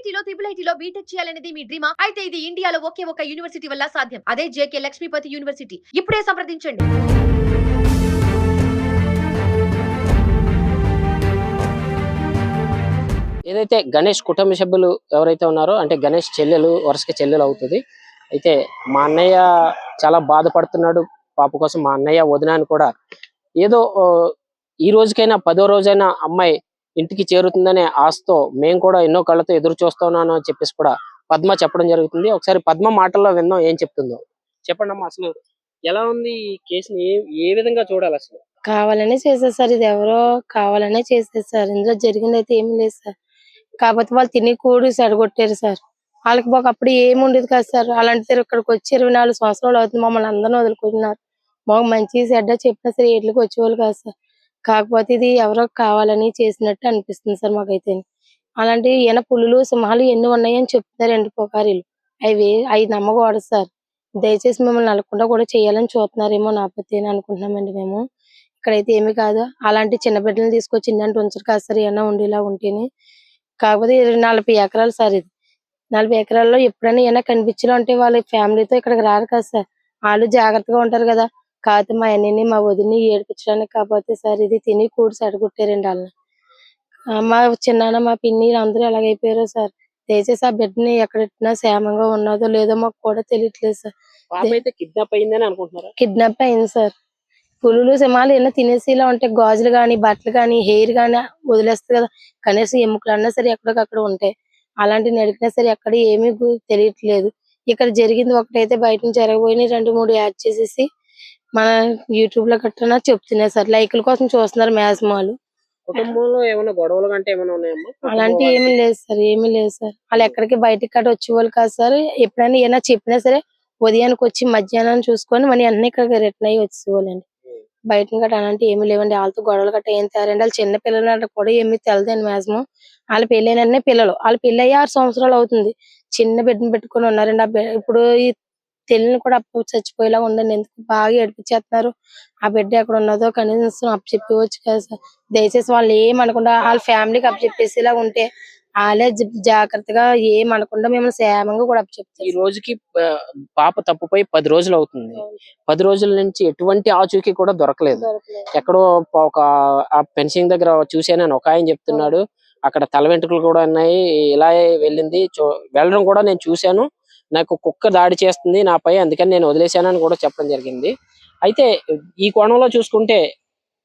ఐఐటీలో IIITలో BTech చేయాలనేది మీ డ్రీమా? అయితే ఇది ఇండియాలో ఒకే ఒక యూనివర్సిటీ వల్ల సాధ్యం. అదే జేకే లక్ష్మీపతి యూనివర్సిటీ. ఇప్పుడే సంప్రదించండి. ఏదైతే గణేష్ కుటుంబ సభ్యులు ఎవరైతే ఉన్నారో అంటే గణేష్ చెల్లెలు వరుసకి చెల్లెలు అవుతుంది. అయితే మా అన్నయ్య చాలా బాధపడుతున్నాడు పాప కోసం. మా అన్నయ్య వదిన అని కూడా ఏదో ఈ రోజుకైనా 10వ రోజైనా అమ్మాయి ఇంటికి చేరుతుందనే ఆశతో మేము కూడా ఎన్నో కళ్ళతో ఎదురు చూస్తున్నాను అని చెప్పేసి కూడా పద్మ చెప్పడం జరుగుతుంది. ఒకసారి పద్మ మాటల్లో విందాం ఏం చెప్తుందో. చెప్పండి అమ్మా, అసలు ఎలా ఉంది ఈ కేసుని? ఏ విధంగా చూడాలి అసలు? కావాలనే చేశారు సార్. ఇది ఎవరో కావాలనే చేశారు సార్. ఇందులో జరిగింది అయితే ఏమీ లేదు సార్. కాకపోతే వాళ్ళు తిని కూడి చెడగొట్టారు సార్. వాళ్ళకి అప్పుడు ఏమి ఉండేది కాదు సార్. అలాంటిది ఇక్కడికి వచ్చి 24 సంవత్సరాలు అవుతుంది. మమ్మల్ని అందరిని వదులుకుంటున్నారు. మాకు మంచి చెడ్డ చెప్పినా సరే వీటికి వచ్చేవాళ్ళు కాదు సార్. కాకపోతే ఇది ఎవరో కావాలని చేసినట్టు అనిపిస్తుంది సార్ మాకైతే. అలాంటి ఈయన పులులు సింహాలు ఎన్ని ఉన్నాయని చెప్తున్నారండి పుకారీలు. అవి నమ్మకూడదు సార్. దయచేసి మిమ్మల్ని నలకుండా కూడా చేయాలని చూస్తున్నారేమో నాపతి అని అనుకుంటున్నామండి మేము. ఇక్కడైతే ఏమీ కాదు. అలాంటి చిన్న బిడ్డలను తీసుకొచ్చి ఇన్నంటే ఉంచరు కాదు సార్. ఏమన్నా ఉండేలా ఉంటేనే. కాకపోతే 40 ఎకరాలు సార్ ఇది. 40 ఎకరాల్లో ఎప్పుడైనా ఏమైనా కనిపించడం అంటే వాళ్ళ ఫ్యామిలీతో ఇక్కడికి రారు కదా సార్. వాళ్ళు జాగ్రత్తగా ఉంటారు కదా. కాకపోతే మా అన్నయ్యని మా వదిని ఏడిపించడానికి కాకపోతే సార్ ఇది తిని కూడి చెడగొట్టారండి వాళ్ళని. మా చిన్నాన్న మా పిన్ని అందరూ ఎలాగైపోయారో సార్. దయచేసి ఆ బిడ్డని ఎక్కడెట్టినా క్షేమంగా ఉన్నదో లేదో మాకు కూడా తెలియట్లేదు సార్. కిడ్నాప్ అయిందని అనుకుంటున్నారా? కిడ్నాప్ అయింది సార్. పులులు సింహాలు ఏమైనా తినేసి ఇలా ఉంటే గాజులు గాని బట్టలు గాని హెయిర్ గాని వదిలేస్తుంది కదా. కనీసం ఎముకలు అన్నా సరే ఎక్కడికక్కడ ఉంటాయి. అలాంటివి నడిపినా సరే ఎక్కడ ఏమీ తెలియట్లేదు. ఇక్కడ జరిగింది ఒకటైతే బయట నుంచి జరగబోయినాయి 2, 3 యాడ్ చేసేసి మన యూట్యూబ్ లో గట్రా చెప్తున్నారు సార్. లైకుల కోసం చూస్తున్నారు మ్యాక్సిమాలు. కుటుంబంలో ఏమైనా గొడవలు అంటే ఏమైనా ఉన్నాయమ్మా? అలాంటి ఏమీ లేదు సార్. ఏమీ లేదు సార్. వాళ్ళు ఎక్కడికి బయటికి కట్ట వచ్చేవాళ్ళు కాదు సార్. ఎప్పుడైనా ఏమైనా చెప్పినా సరే ఉదయానికి వచ్చి మధ్యాహ్నం చూసుకొని మళ్ళీ అన్ని ఇక్కడికి రిటర్న్ అయ్యి వచ్చేవాళ్ళండి. బయట గట్ట అలాంటి ఏమీ లేవండి. వాళ్ళతో గొడవలు గట్ట ఏం తేరండి. వాళ్ళు చిన్న పిల్లలు అంటే కూడా ఏమీ తెలదండి మాక్సిమం. వాళ్ళ పెళ్ళైన పిల్లలు. వాళ్ళ పెళ్ళి అయ్యి 6 సంవత్సరాలు అవుతుంది. చిన్న బిడ్డను పెట్టుకొని ఉన్నారండి. ఇప్పుడు ఈ తెలియని కూడా అప్పు చచ్చిపోయేలా ఉందండి. ఎందుకు బాగా ఏడిపించేస్తున్నారు. ఆ బిడ్డ ఎక్కడ ఉన్నదో కనీసం అప్పచెప్పవచ్చు కదా సార్. దయచేసి వాళ్ళు ఏమనకుండా వాళ్ళ ఫ్యామిలీకి అప్పచెప్పేసేలా ఉంటే వాళ్ళే జాగ్రత్తగా ఏమనకుండా మేము క్షేమంగా కూడా ఈ అప్పచెప్తారు. రోజుకి పాప తప్పుపై 10 రోజులు అవుతుంది. 10 రోజుల నుంచి ఎటువంటి ఆచూకీ కూడా దొరకలేదు. ఎక్కడో ఒక ఆ ఫెన్సింగ్ దగ్గర చూసానని ఒక ఆయన చెప్తున్నాడు. అక్కడ తల వెంట్రుకలు కూడా ఉన్నాయి. ఇలా వెళ్ళింది. వెళ్ళడం కూడా నేను చూశాను. నాకు కుక్క దాడి చేస్తుంది నాపై, అందుకని నేను వదిలేశానని కూడా చెప్పడం జరిగింది. అయితే ఈ కోణంలో చూసుకుంటే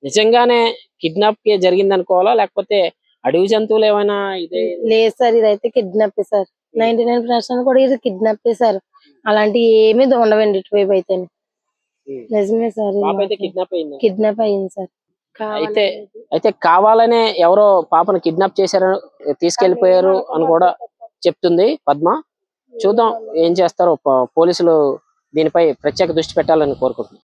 నిజంగానే కిడ్నాప్ జరిగింది అనుకోవాలా, లేకపోతే అడవి జంతువులు ఏమైనా ఇదే? లేదు సార్. ఇదైతే కిడ్నాప్ సార్. 99% కూడా ఇది కిడ్నాప్ సార్. అలాంటి ఏమీ ఉండవండి ఇటువైపు అయితే. నిజమే సార్. కిడ్నాప్ అయింది సార్. అయితే కావాలనే ఎవరో పాపను కిడ్నాప్ చేశారు, తీసుకెళ్లిపోయారు అని కూడా చెప్తుంది పద్మ. చూద్దాం ఏం చేస్తారో. పోలీసులు దీనిపై ప్రత్యేక దృష్టి పెట్టాలని కోరుకుంటున్నాను.